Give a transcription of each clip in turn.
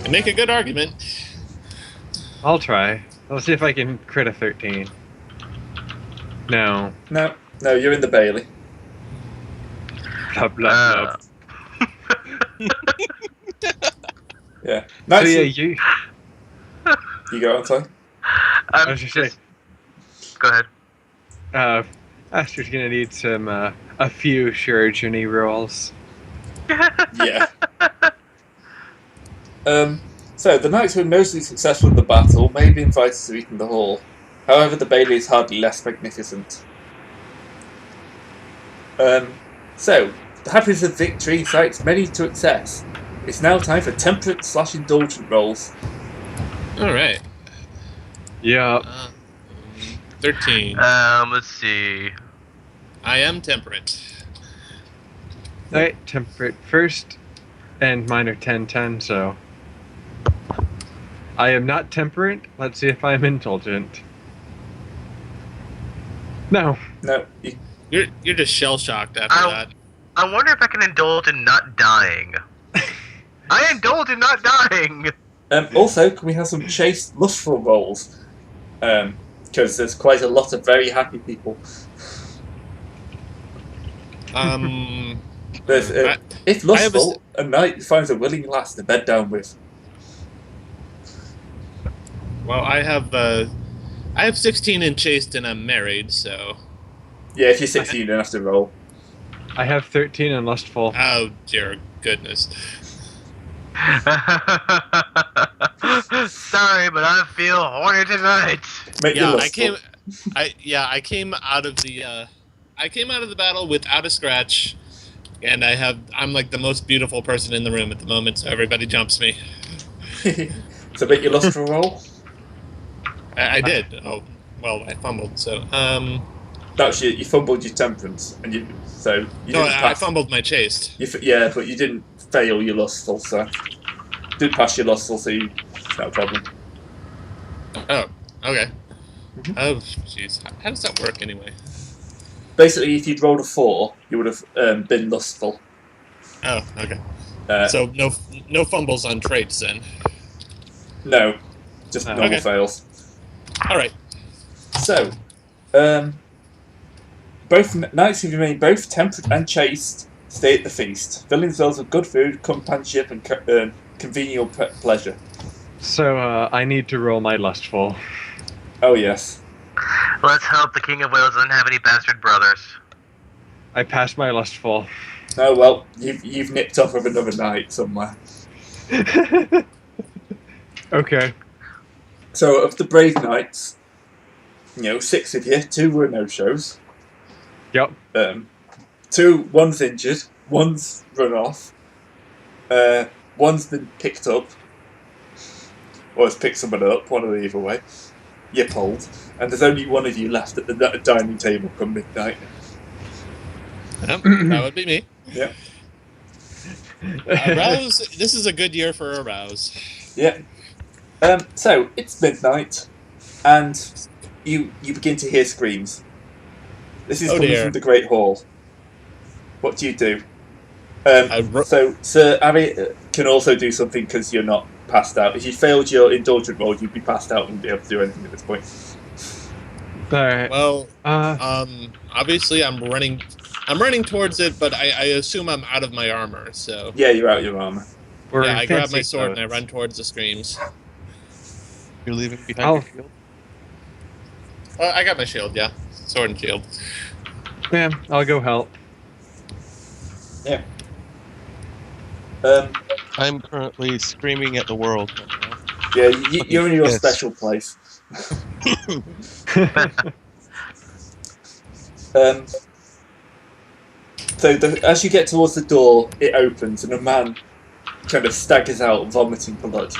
Make a good argument. I'll try. I'll see if I can crit a 13. No. No, you're in the Bailey. Blah, blah, blah. Yeah. So Nice. yeah, You go on, sorry. I was just saying, Go ahead. Aster's gonna need some, a few sure journey rolls. Yeah. So the knights who were mostly successful in the battle may be invited to eat in the hall. However, the Bailey is hardly less magnificent. So, the happiness of victory incites many to excess. It's now time for temperate/indulgent rolls. Alright. Yeah. 13. Let's see. I am temperate. Alright, temperate first, and mine are 10/10, so... I am not temperate. Let's see if I'm indulgent. No. No, You're just shell shocked after that. I wonder if I can indulge in not dying. I indulge in not dying! also, can we have some chaste, lustful rolls? Because there's quite a lot of very happy people. There's, if lustful, a knight finds a willing lass to bed down with. Well, I have 16 in chaste and I'm married, so. Yeah, if you're 16, you don't have to roll. I have 13 and lustful. Oh dear goodness. Sorry, but I feel horny tonight. Make Yeah, you lustful. I came out of the battle without a scratch, and I'm like the most beautiful person in the room at the moment, so everybody jumps me. So make your lustful roll. I did. Oh, well, I fumbled. So, That's you fumbled your temperance, and you no, didn't I pass. fumbled my chaste. Yeah, but you didn't fail your lustful, so did pass your lustful, so it's not a problem. Oh, okay. Oh, jeez. How does that work anyway? Basically, if you'd rolled a 4, you would have been lustful. Oh, okay. So So no fumbles on traits then. no, just normal Okay. fails. All right. So, both knights who remain both temperate and chaste stay at the feast, filling themselves with good food, companionship, and congenial pleasure. So, I need to roll my lustful. Oh yes. Let's hope the King of Wales doesn't have any bastard brothers. I passed my lustful. Oh well, you've nipped off of another knight somewhere. Okay. So of the brave knights, 6 of you, 2 were no-shows. Yep. One's injured, one's run off, one's been picked up, or has picked someone up, one or the other way. You're pulled, and there's only one of you left at the dining table come midnight. That would be me. Yeah. Arouse. This is a good year for arouse. Yeah. So it's midnight, and you begin to hear screams. This is coming from the Great Hall. What do you do? So Sir Harry can also do something because you're not passed out. If you failed your indulgent roll, you'd be passed out and wouldn't be able to do anything at this point. Alright. Well, obviously I'm running towards it, but I assume I'm out of my armor, so. Yeah, you're out of your armor. Yeah, I grab my sword and I run towards the screams. You're leaving behind your shield? I got my shield, yeah. Sword and shield. Yeah, I'll go help. Yeah. I'm currently screaming at the world. Yeah, you're in your Yes. special place. So as you get towards the door, it opens and a man kind of staggers out, vomiting blood.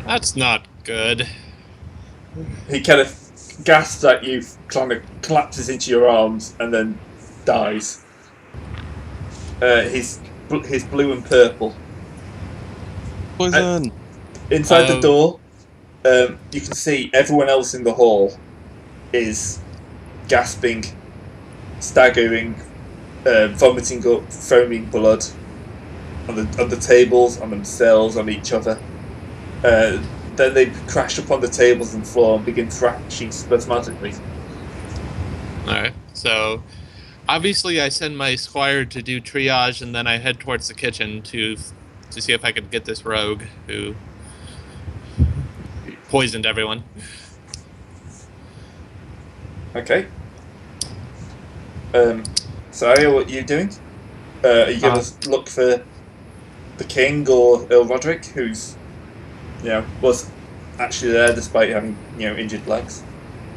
That's not good. He kind of gasps at you, kind of collapses into your arms, and then dies. He's blue and purple. Poison! Inside the door, you can see everyone else in the hall is gasping, staggering, vomiting up, foaming blood. on the tables, on themselves, on each other. Then they crash upon the tables and floor and begin thrashing spasmodically. Alright, so obviously I send my squire to do triage, and then I head towards the kitchen to see if I could get this rogue who poisoned everyone. Okay. So Aria, what are you doing? Are you going to look for the king or Earl Roderick, who's, was actually there despite having, injured legs?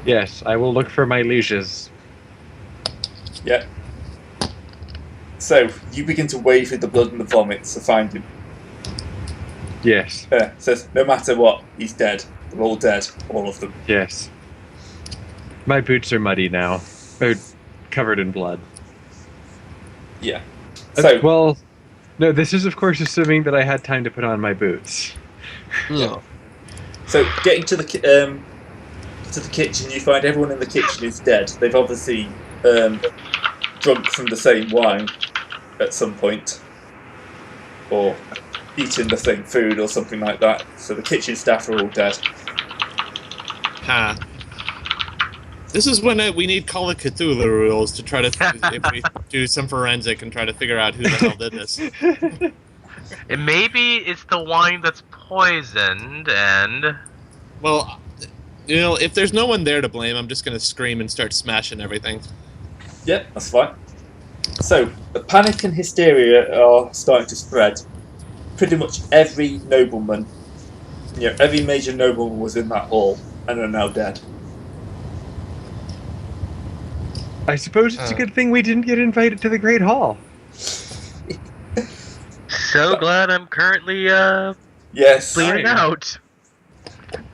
Yes, I will look for my lieges. Yeah. So, you begin to wade through the blood and the vomit to find him. Yes. Says, no matter what, he's dead. They're all dead. All of them. Yes. My boots are muddy now. They're covered in blood. Yeah. So, well, no, this is of course assuming that I had time to put on my boots. Yeah. So, getting to the kitchen, you find everyone in the kitchen is dead. They've obviously drunk from the same wine at some point, or eaten the same food or something like that. So the kitchen staff are all dead. This is when we need Call of Cthulhu rules to try to if we do some forensic and try to figure out who the hell did this. And maybe it's the wine that's poisoned, and... Well, if there's no one there to blame, I'm just going to scream and start smashing everything. Yep, that's fine. So, the panic and hysteria are starting to spread. Pretty much every nobleman, every major nobleman was in that hall and are now dead. I suppose it's a good thing we didn't get invited to the Great Hall. So glad I'm currently, yes, bleeding out.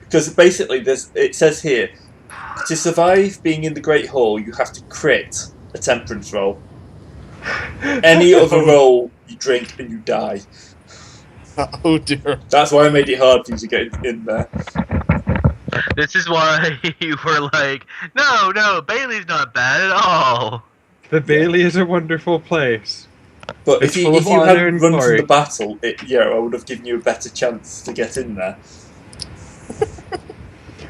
Because basically, it says here, to survive being in the Great Hall, you have to crit a temperance roll. Any other roll, you drink and you die. Oh dear. That's why I made it hard for you to get in there. This is why you were like, no, Bailey's not bad at all. The Bailey is a wonderful place. But It's if full you of honor hadn't and run from glory. the battle, I would have given you a better chance to get in there.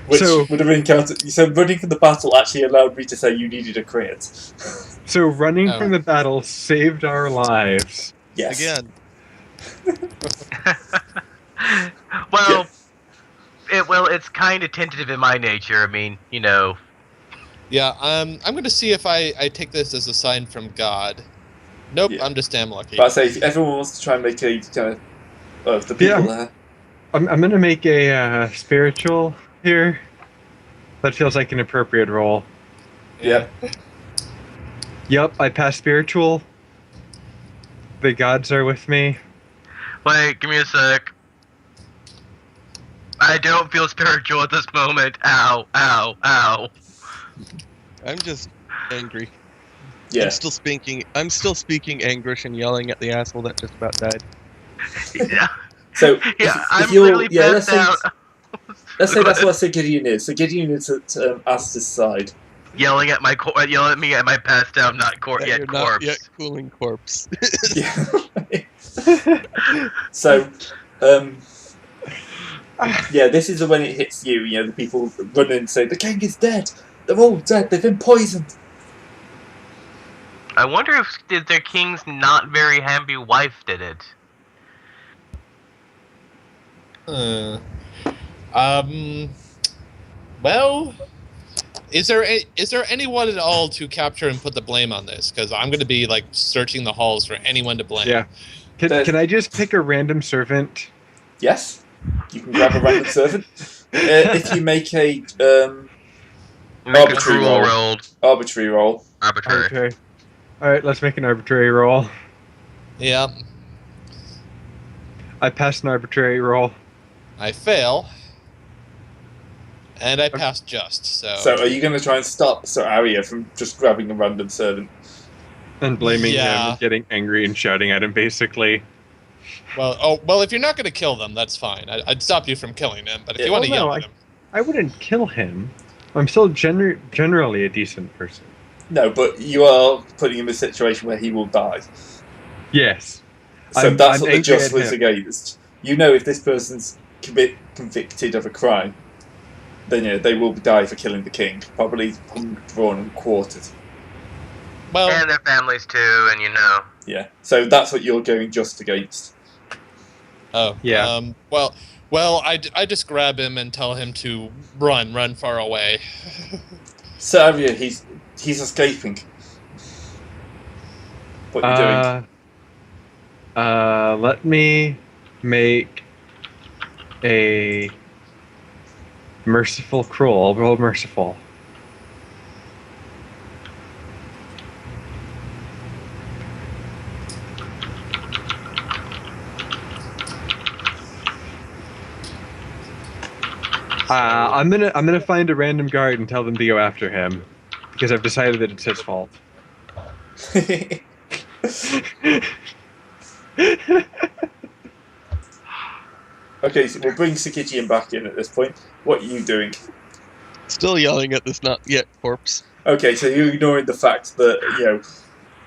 Which So- would have been counted. So running from the battle actually allowed me to say you needed a crit. So running Oh. from the battle saved our lives. Yes. Again. Well, it's kind of tentative in my nature. I mean, Yeah, I'm going to see if I take this as a sign from God. Nope, Yeah. I'm just damn lucky. But I say if everyone wants to try and make a kind of the people there. I'm gonna make a spiritual here. That feels like an appropriate roll. Yeah. Yup, I passed spiritual. The gods are with me. wait, give me a sec. I don't feel spiritual at this moment. Ow, ow, ow. I'm just angry. Yeah. I'm still speaking anguish and yelling at the asshole that just about died. Yeah, So yeah, if I'm you're, literally let's passed say, out. let's say that's what Sir Gideon is. So Gideon is at Asta's side. Yelling at me at my passed out, not That yet you're corpse. not yet cooling corpse. Yeah. So, yeah, this is when it hits you. The people run in and say the king is dead. They're all dead. They've been poisoned. I wonder if their king's not very happy wife did it. Well, is there anyone at all to capture and put the blame on this? Because I'm going to be searching the halls for anyone to blame. Yeah. Can I just pick a random servant? Yes, you can grab a random servant. If you make a Make a Arbitrary cruel roll. roll. arbitrary roll, Arbitrary. Arbitrary. Alright, let's make an arbitrary roll. Yeah, I passed an arbitrary roll. I fail, and I pass just. so are you going to try and stop Sir Arya from just grabbing a random servant? And blaming him Yeah. and getting angry and shouting at him, basically. Well, if you're not going to kill them, that's fine. I'd stop you from killing them. But if Yeah, you want to well, yell no, at them, I wouldn't kill him. I'm still generally a decent person. No, but you are putting him in a situation where he will die. Yes. So I'm that's what the angry just at was him. against. You know, if this person's convicted of a crime, then they will die for killing the king. Probably hung, drawn, and quartered. Well, And their families too, and Yeah. So that's what you're going just against. oh, Yeah. Well, I just grab him and tell him to run far away. Savia, he's escaping. What are you doing? Let me make a merciful cruel. I'll roll merciful. I'm gonna find a random guard and tell them to go after him because I've decided that it's his fault. Okay, so we'll bring Sakichian back in at this point. What are you doing? Still yelling at this not yet corpse. Okay, so you're ignoring the fact that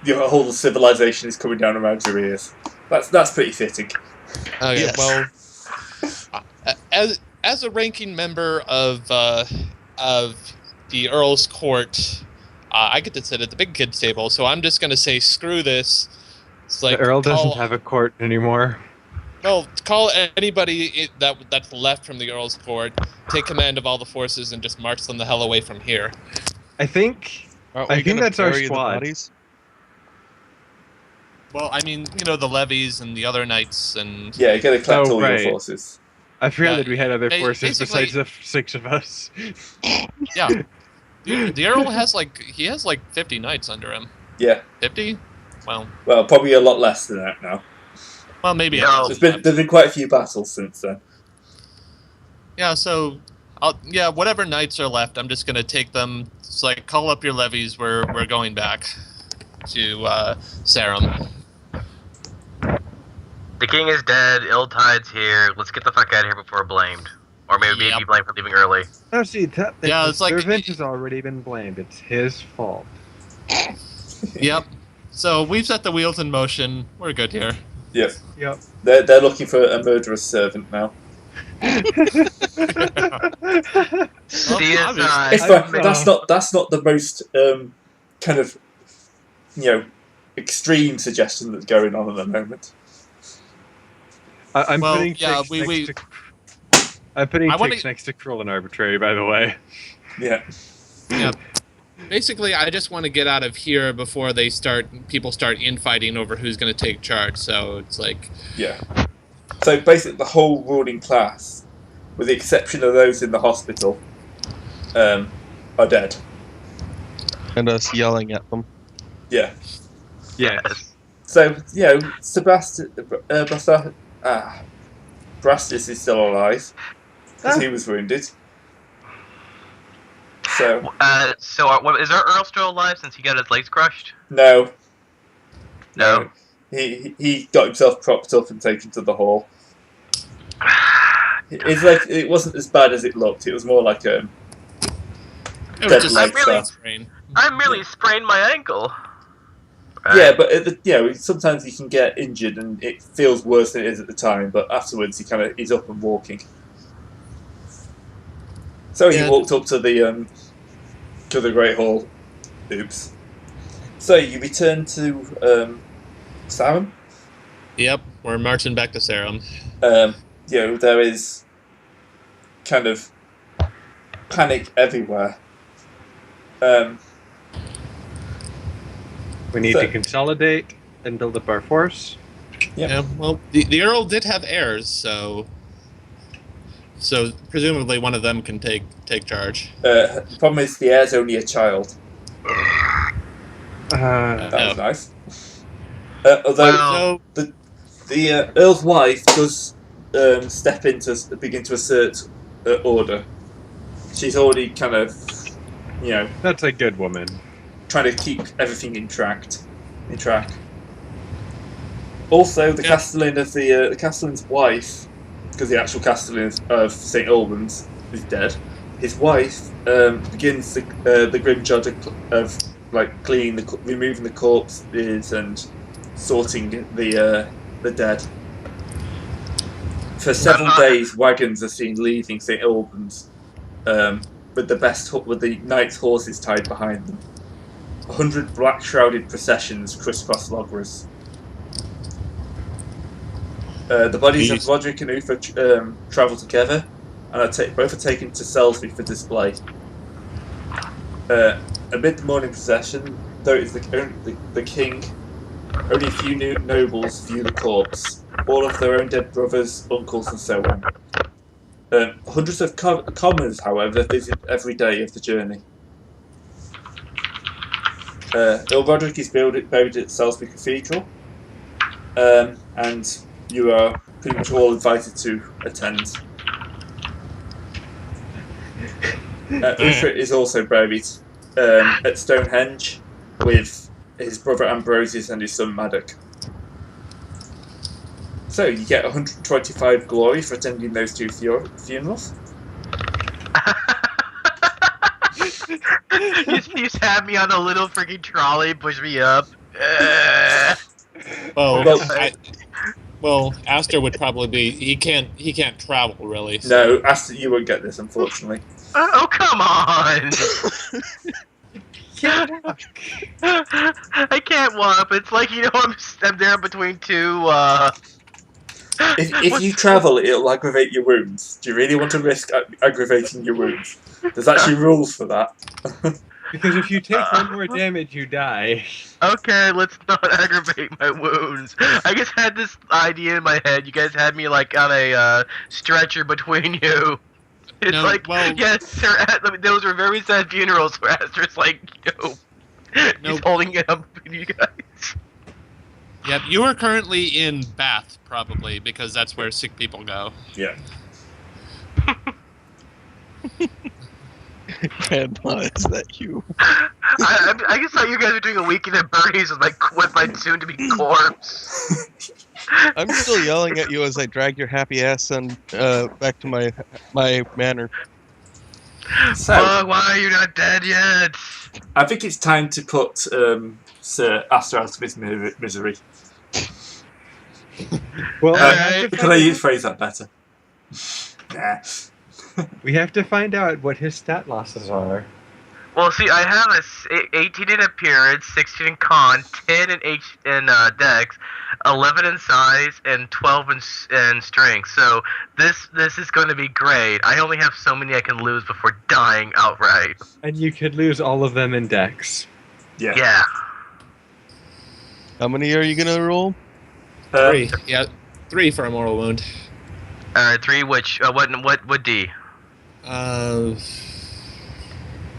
your whole civilization is coming down around your ears. That's pretty fitting. Okay, Yes. well, as a ranking member of the Earl's Court, I get to sit at the big kids table, so I'm just gonna say screw this. It's like The Earl doesn't have a court anymore. Well, call anybody that's left from the Earl's Court, take command of all the forces, and just march them the hell away from here. I think Aren't I we think gonna that's our bury the squad. bodies? Well, I mean, the levies and the other knights, and Yeah, you gotta collect Oh, all right. your forces. I forgot Yeah, that we had other forces basically- besides the 6 of us. yeah, the Earl has like 50 knights under him. Yeah. 50? Well, Probably a lot less than that now. maybe. No. There's been quite a few battles since then. Yeah, so whatever knights are left, I'm just gonna take them. It's like call up your levies. We're going back to Sarum. The king is dead. Ill-Tide's here. Let's get the fuck out of here before we're blamed, or maybe Yep. be blamed for leaving early. No, see, the it's like- servant has already been blamed. It's his fault. Yep. So we've set the wheels in motion. We're good here. Yep. Yep. They're looking for a murderous servant now. CSI. It's fine. That's not the most kind of extreme suggestion that's going on at the moment. I'm Well, putting yeah, chicks we- next to. I'm putting I wanna- chicks next to cruel and arbitrary. By the way. Yeah. Yeah. Basically, I just want to get out of here before people start infighting over who's going to take charge. So it's like, Yeah. So basically, the whole ruling class, with the exception of those in the hospital, are dead. And us yelling at them. Yeah. Yes. So Sebastian, Brastis is still alive because he was wounded. So What is our Earl still alive since he got his legs crushed? no, No. he got himself propped up and taken to the hall. It's like it wasn't as bad as it looked. It was more like it Dead was just leg really stuff. strain. I merely sprained my ankle. yeah, but sometimes you can get injured and it feels worse than it is at the time. But afterwards, he's up and walking. So he Yeah. walked up to the Great Hall. Oops. So you return to Sarum. Yep, we're marching back to Sarum. There is kind of panic everywhere. We need So- to consolidate and build up our force. Yep. Yeah. Well, the Earl did have heirs, so presumably one of them can take charge. The problem is the heir's only a child. That Oh. was nice. Although Well- the Earl's wife does begin to assert order. She's already kind of, That's a good woman. trying to keep everything in track. Also, the Yeah. Castellan of the Castellan's wife, because the actual Castellan of St. Albans is dead. His wife begins the grim job of like removing the corpses and sorting the the dead. For several days, wagons are seen leaving St. Albans, with the knights' horses tied behind them. 100 black-shrouded processions crisscross Logras. The bodies of Roderick and Uther travel together, and both are taken to Salisbury for display. Amid the morning procession, though it is the king, only a few nobles view the corpse, all of their own dead brothers, uncles, and so on. Hundreds of commoners, however, visit every day of the journey. Earl Roderick is buried at Salisbury Cathedral, and you are pretty much all invited to attend. Uther is also buried at Stonehenge with his brother Ambrosius and his son Maddox. So you get 125 glory for attending those two funerals. You just have me on a little freaking trolley, push me up. Well, Aster would probably be. He can't travel really. So. No, Aster, you won't get this, unfortunately. Oh, come on! I can't walk. It's like, I'm there between two. If you travel, it'll aggravate your wounds. Do you really want to risk aggravating your wounds? There's actually rules for that. Because if you take one more damage, you die. Okay, let's not aggravate my wounds. I just had this idea in my head. You guys had me like on a stretcher between you. It's yes, sir. Those were very sad funerals where Aster's like, he's holding it up between you guys. Yep, you are currently in Bath, probably, because that's where sick people go. Yeah. Grandma, is that you? I just thought you guys were doing a weekend at Bernie's with my soon-to-be corpse. I'm still yelling at you as I drag your happy ass son back to my manor. So, why are you not dead yet? I think it's time to put Sir Aster out of his misery. Well, Could I phrase that better? Nah. We have to find out what his stat losses are. Well, see, I have a 18 in appearance, 16 in con, 10 in dex, 11 in size, and 12 in strength. So this is going to be great. I only have so many I can lose before dying outright. And you could lose all of them in dex. Yeah. How many are you gonna roll? 3. Yeah, 3 for a mortal wound. 3. Which what D?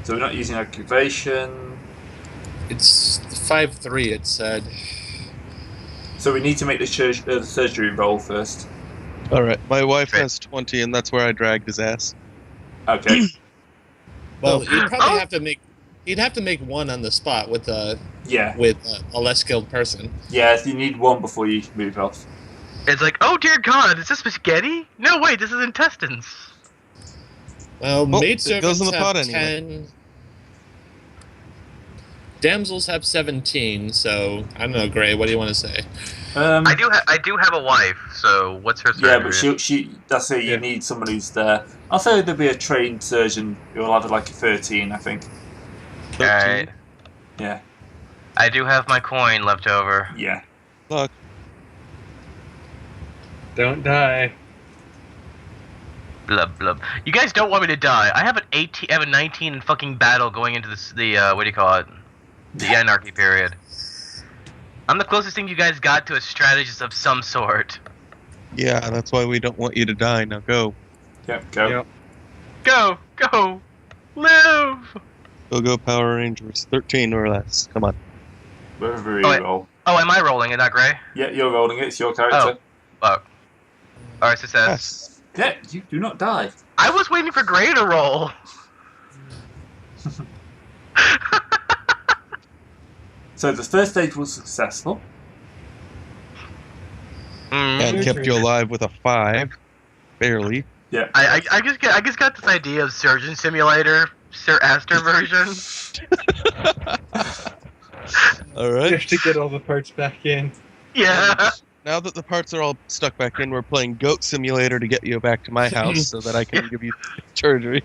So we're not using aggravation. It's 5-3. It said. So we need to make the surgery roll first. All right, my wife has 20, and that's where I dragged his ass. Okay. Well, you'd probably have to make. You'd have to make one on the spot with a less skilled person. Yeah, you need one before you move off. It's like, oh dear God, is this spaghetti? No, wait, this is intestines. Well, maid it goes servants in the have pot 10. anyway. Damsels have 17. So I don't know, Gray. What do you want to say? I do have a wife. So what's her surgery? Yeah, but she. That's it. You need someone who's there. I'll say there'll be a trained surgeon who'll have like a 13, I think. Alright. Yeah. I do have my coin left over. Yeah. Look, Don't die. Blub blub. You guys don't want me to die. I have an 18. I have a 19 in fucking battle going into the what do you call it? The anarchy period. I'm the closest thing you guys got to a strategist of some sort. yeah, that's why we don't want you to die. Now go. Yep. Go. Yep. Go, live. Go, Power Rangers. 13 or less. Come on. Wherever you roll. Oh, am I rolling it, not Gray? Yeah, you're rolling it. It's your character. Fuck. Alright, success. Yes. Yeah, you do not die. I was waiting for Gray to roll. So the first stage was successful. And kept you alive with a 5. Barely. Yeah. I just got this idea of Surgeon Simulator, Sir Aster version. All right. Just to get all the parts back in. Yeah. now that the parts are all stuck back in, we're playing Goat Simulator to get you back to my house so that I can give you surgery.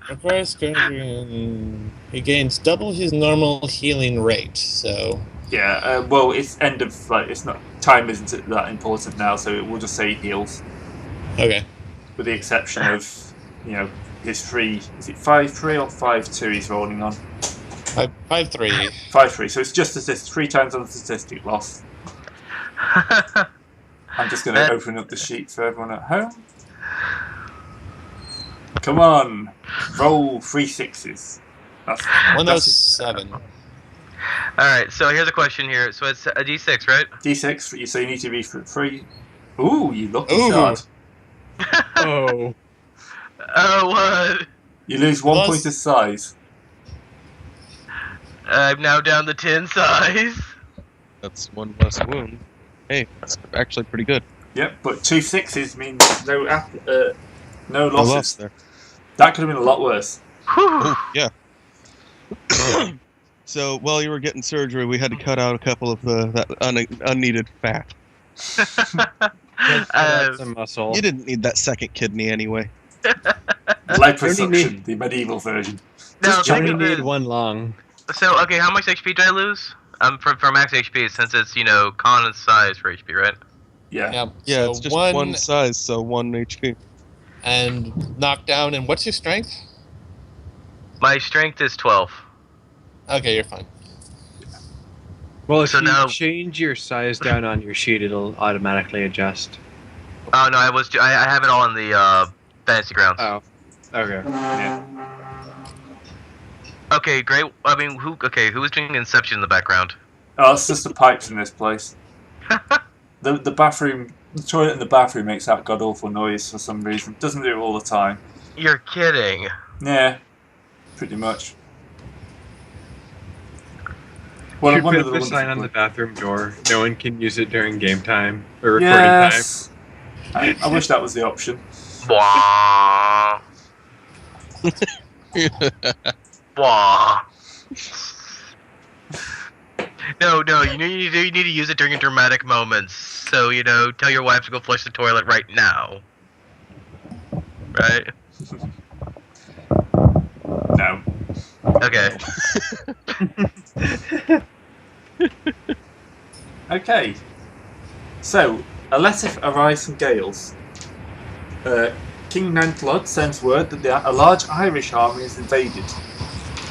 Requires he gains double his normal healing rate, so... Yeah, well, it's end of, it's not, time isn't that important now, so we'll just say he heals. Okay. With the exception of, his 3, is it 5-3 or 5-2 he's rolling on? 5-3. 5-3, so it's just 3 times on the statistic loss. I'm just going to open up the sheet for everyone at home. Come on, roll 3 6s. That's 107. Alright, so here's a question here. So it's a D6, right? D6, so you need to be 3. Ooh, you lucky Ooh. shard. Oh. Oh, what? You lose 1 point of size. I'm now down to 10 size. That's 1 less wound. Hey, that's actually pretty good. Yep, but 2 6s means no No losses. loss there. That could have been a lot worse. Oh, yeah. So while you were getting surgery, we had to cut out a couple of that unneeded fat. Some muscle. You didn't need that second kidney anyway. Liposuction, the medieval version. No, You only need 1 lung. So, okay, how much HP did I lose? For max HP, since it's, con size for HP, right? Yeah. Yeah, so it's just 1 size, so 1 HP. And knockdown, and what's your strength? My strength is 12. Okay, you're fine. Well, if So you now- change your size down on your sheet, it'll automatically adjust. Oh, no, I have it all in the, fantasy grounds. Oh. Okay. Yeah. Okay, great. I mean, who was doing Inception in the background? Oh, it's just the pipes in this place. The bathroom, the toilet in the bathroom makes that god awful noise for some reason. Doesn't do it all the time. You're kidding. Yeah, pretty much. Well, Should one put of the the ones sign on that- the bathroom door. No one can use it during game time or recording Yes. I wish that was the option. Wah. Wah. No, you need to use it during dramatic moments. So, tell your wife to go flush the toilet right now. Right? No. Okay. Okay. So, a letter arrives from Gales. King Nantlod sends word that a large Irish army is invaded.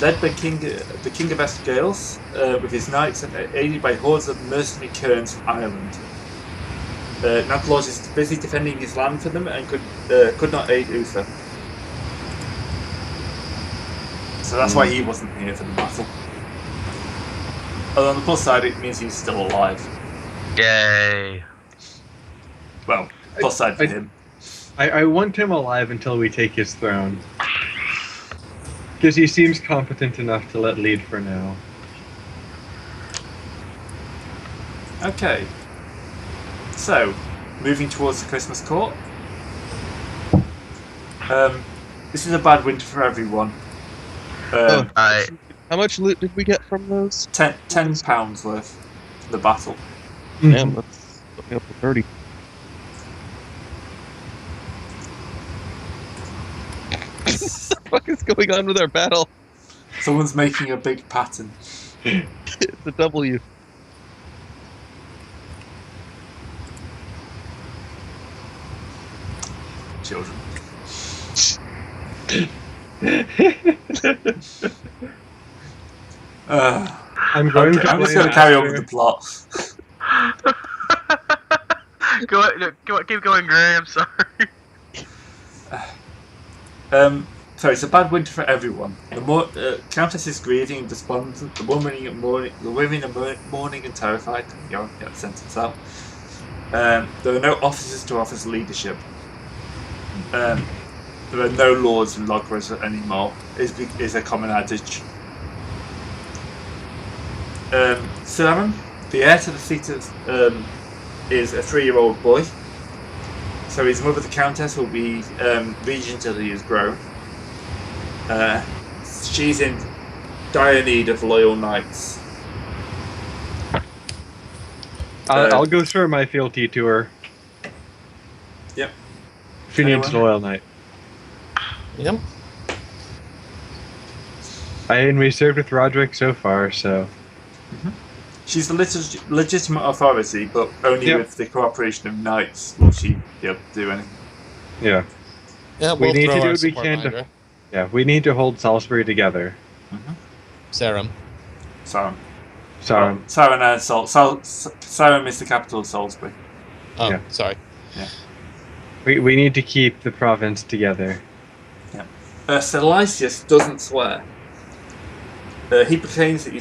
Led by the King of Gales, with his knights and aided by hordes of mercenary kerns from Ireland. Nantlod is busy defending his land for them and could not aid Uther. So that's why he wasn't here for the battle. Although on the plus side, it means he's still alive. Yay. Well, plus side for him. I want him alive until we take his throne. Because he seems competent enough to let lead for now. Okay. So, moving towards the Christmas court. This is a bad winter for everyone. I How much loot did we get from those? £10 worth for the battle. Damn, that's looking up to 30. What the fuck is going on with our battle? Someone's making a big pattern. It's a W. Children. I'm going to. I'm just play going to carry on after- with the plot. keep going, Graham. Sorry. So it's a bad winter for everyone. The Countess is grieving and despondent. The women are mourning and terrified. You know, get the sentence out. There are no officers to offer as leadership. There are no lords and logras anymore. Is a common adage. Sarum, the heir to the seat is a 3-year-old boy. So his mother, the Countess, will be regent till he is grown. She's in dire need of loyal knights. I'll go through my fealty tour. Yep. Finian's Loyal Knight. Yep. We served with Roderick so far, so... She's the legitimate authority, but only Yep. with the cooperation of knights will she be able to do anything. Yeah. Yeah, We we'll need throw to do our what we support can to- behind her. Yeah, we need to hold Salisbury together. Sarum. Sarum. So, Sarum and Sarum is the capital of Salisbury. Oh, Yeah. sorry. we need to keep the province together. Sir Lysias doesn't swear. He proclaims that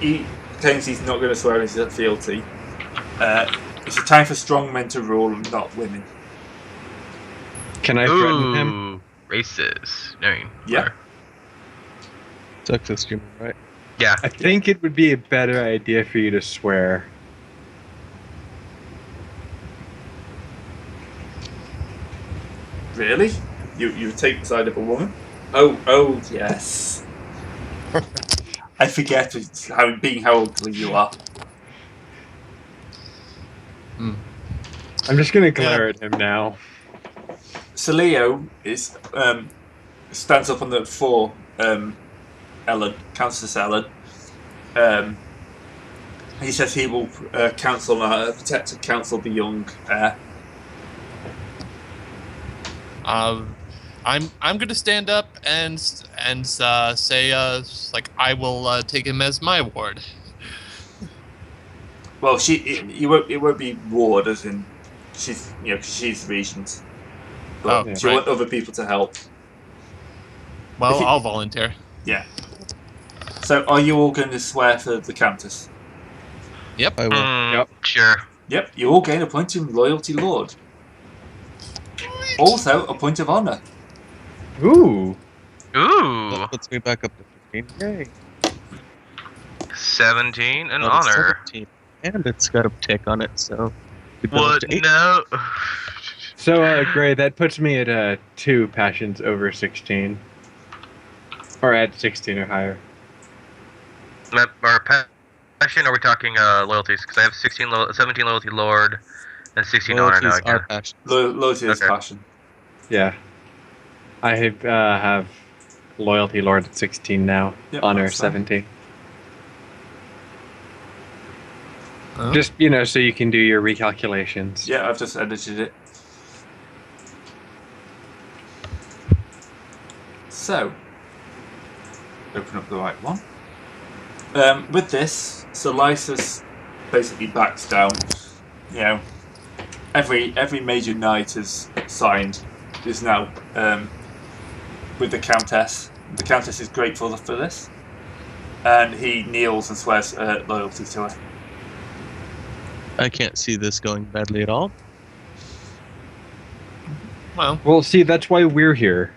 he claims he's not going to swear in his fealty. It's a time for strong men to rule and not women. Can I threaten him? Ooh, racist. No. Yeah. Sexist humor, right? Yeah. I think it would be a better idea for you to swear. Really? You would take the side of a woman? Oh yes. I forget how ugly you are. I'm just gonna glare at him now. Sir Leo is stands up on the for Ellen, Countess Ellen. He says he will protect and counsel the young heir. I'm going to stand up and say like I will take him as my ward. Well, it won't be ward as in she's she's regent, but Oh, she right. want other people to help. Well, If you- I'll volunteer. Yeah. So, are you all going to swear for the Countess? Yep. I will. Yep. Sure. Yep. You all gain a point of loyalty, lord. Also, a point of honor. Ooh. Ooh. That puts me back up to 15. Yay. 17 and Out of honor. 17. And it's got a tick on it, so... we build up What? to 8. No. So, Gray, that puts me at 2 passions over 16. Or at 16 or higher. Or passion, are we talking loyalties? Because I have 17 loyalty lord and 16 honor now Loyalties again. are passion. Loyalty is Okay. passion. Yeah. I have Loyalty Lord at 16 now. Yep, Honor that's fine. 17. Huh? Just, so you can do your recalculations. Yeah, I've just edited it. So, open up the right one. With this, Sir Lysis basically backs down. Every major knight has signed. Is now with the Countess. The Countess is grateful for this, and he kneels and swears loyalty to her. I can't see this going badly at all. Well, see, that's why we're here.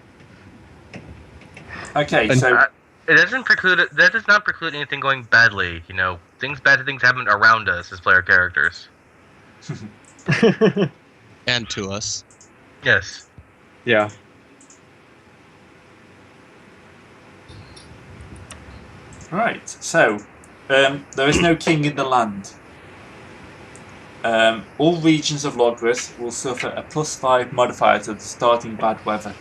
Okay, And- so It doesn't preclude it. That does not preclude anything going badly. Bad things happen around us as player characters. And to us. Yes. Yeah. right. So there is no king in the land. All regions of Logris will suffer a +5 modifier to the starting bad weather.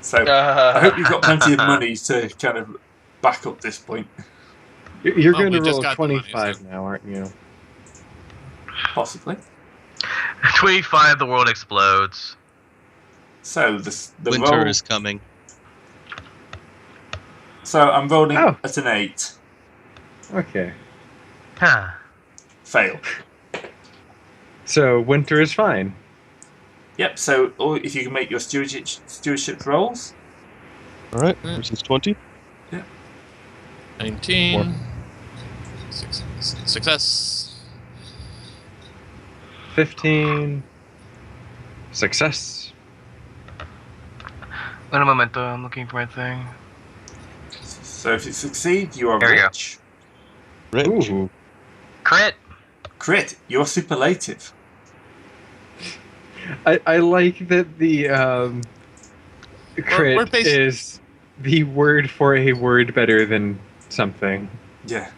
So I hope you've got plenty of money to kind of back up this point. You're Oh, going to we just roll got the money, 25 so- now, aren't you? Possibly. 25, the world explodes. So the Winter roll. is coming. So I'm rolling Oh. at an 8. Okay. Huh. Fail. So winter is fine. Yep. So if you can make your stewardship rolls. Alright, versus 20. 19. Success. 15. Success. Wait a moment, though. I'm looking for my thing. So if you succeed, you are There we go. rich. Rich. Ooh. Crit. Crit, you're superlative. I like that the crit we're basi- is the word for a word better than something. Yeah.